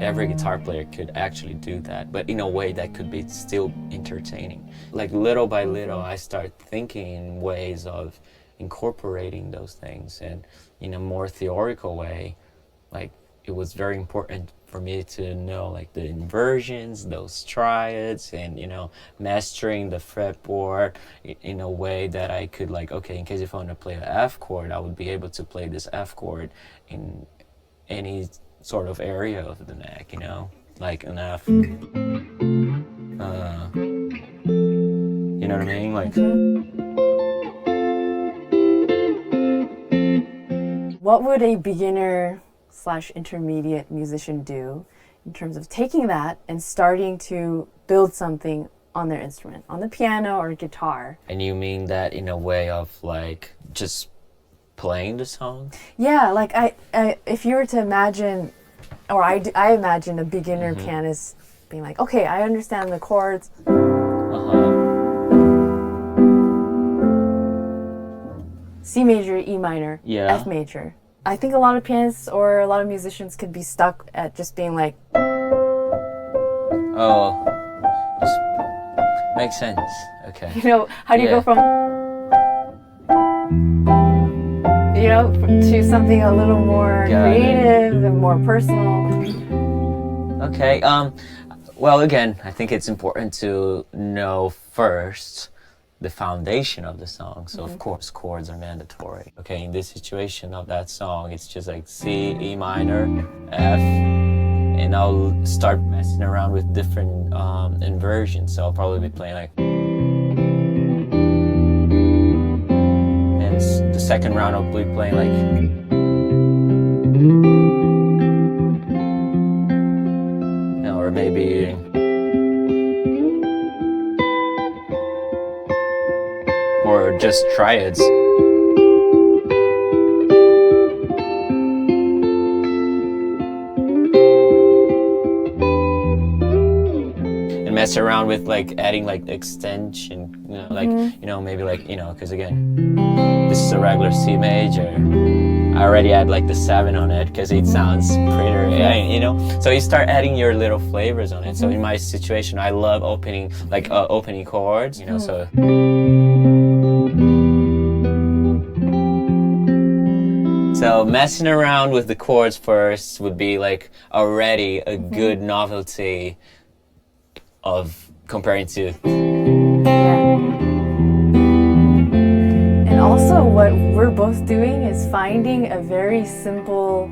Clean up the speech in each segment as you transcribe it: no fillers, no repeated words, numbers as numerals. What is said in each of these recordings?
Every guitar player could actually do that, but in a way that could be still entertaining. Like little by little, I start thinking in ways of incorporating those things, and in a more theoretical way, like it was very important for me to know like the inversions, those triads, and mastering the fretboard in a way that I could like, okay, in case if I want to play an F chord, I would be able to play this F chord in any sort of area of the neck, like an F. You know what I mean? Like. What would a beginner/intermediate musician do in terms of taking that and starting to build something on their instrument, on the piano or guitar? And you mean that in a way of like just playing the song? Yeah, like I if you were to imagine, or I imagine a beginner pianist being like, okay, I understand the chords. C major, E minor, Yeah. F major. I think a lot of pianists or a lot of musicians could be stuck at just being like... Oh, just makes sense. Okay. How do you go from... to something a little more creative and more personal? Okay. Well, again, I think it's important to know first the foundation of the song. So of course chords are mandatory. Okay, in this situation of that song, it's just like C, E minor, F, and I'll start messing around with different inversions. So I'll probably be playing like, and the second round I'll be playing like, or maybe or just triads. And mess around with like adding like extension, maybe like, because again, this is a regular C major. I already add like the 7 on it because it sounds prettier, So you start adding your little flavors on it. So in my situation, I love opening chords, so. So messing around with the chords first would be like already a good novelty of comparing to. And also what we're both doing is finding a very simple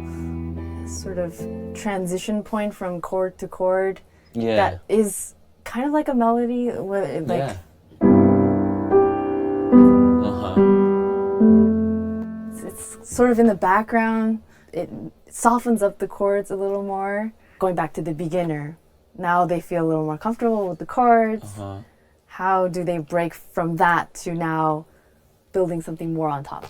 sort of transition point from chord to chord that is kind of like a melody. It's sort of in the background. It softens up the chords a little more. Going back to the beginner, now they feel a little more comfortable with the chords. How do they break from that to now building something more on top?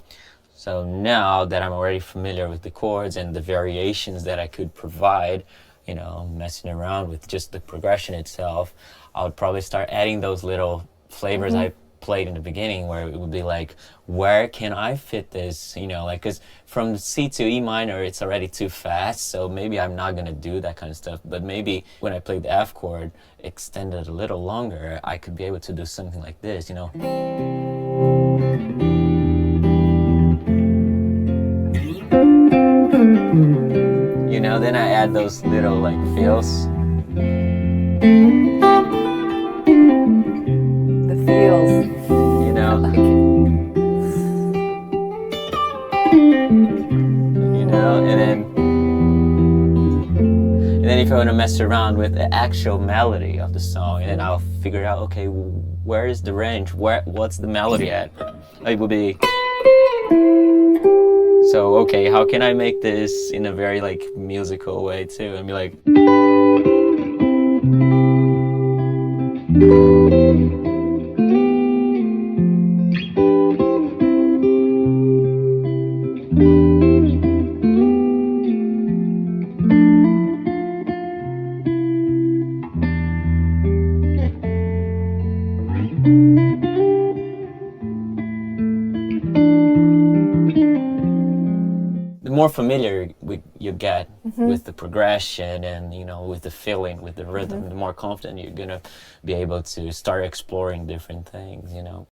So now that I'm already familiar with the chords and the variations that I could provide, messing around with just the progression itself, I would probably start adding those little flavors I played in the beginning, where it would be like, where can I fit this, because from C to E minor it's already too fast, so maybe I'm not gonna do that kind of stuff. But maybe when I played the F chord, extended a little longer, I could be able to do something like this, Then I add those little like feels. The feels. And then if I want to mess around with the actual melody of the song, and then I'll figure out, okay, where is the range? What's the melody at? It would be. So, okay, how can I make this in a very like musical way too? And be like. The more familiar you get with the progression and, you know, with the feeling, with the rhythm, the more confident you're gonna be able to start exploring different things, you know.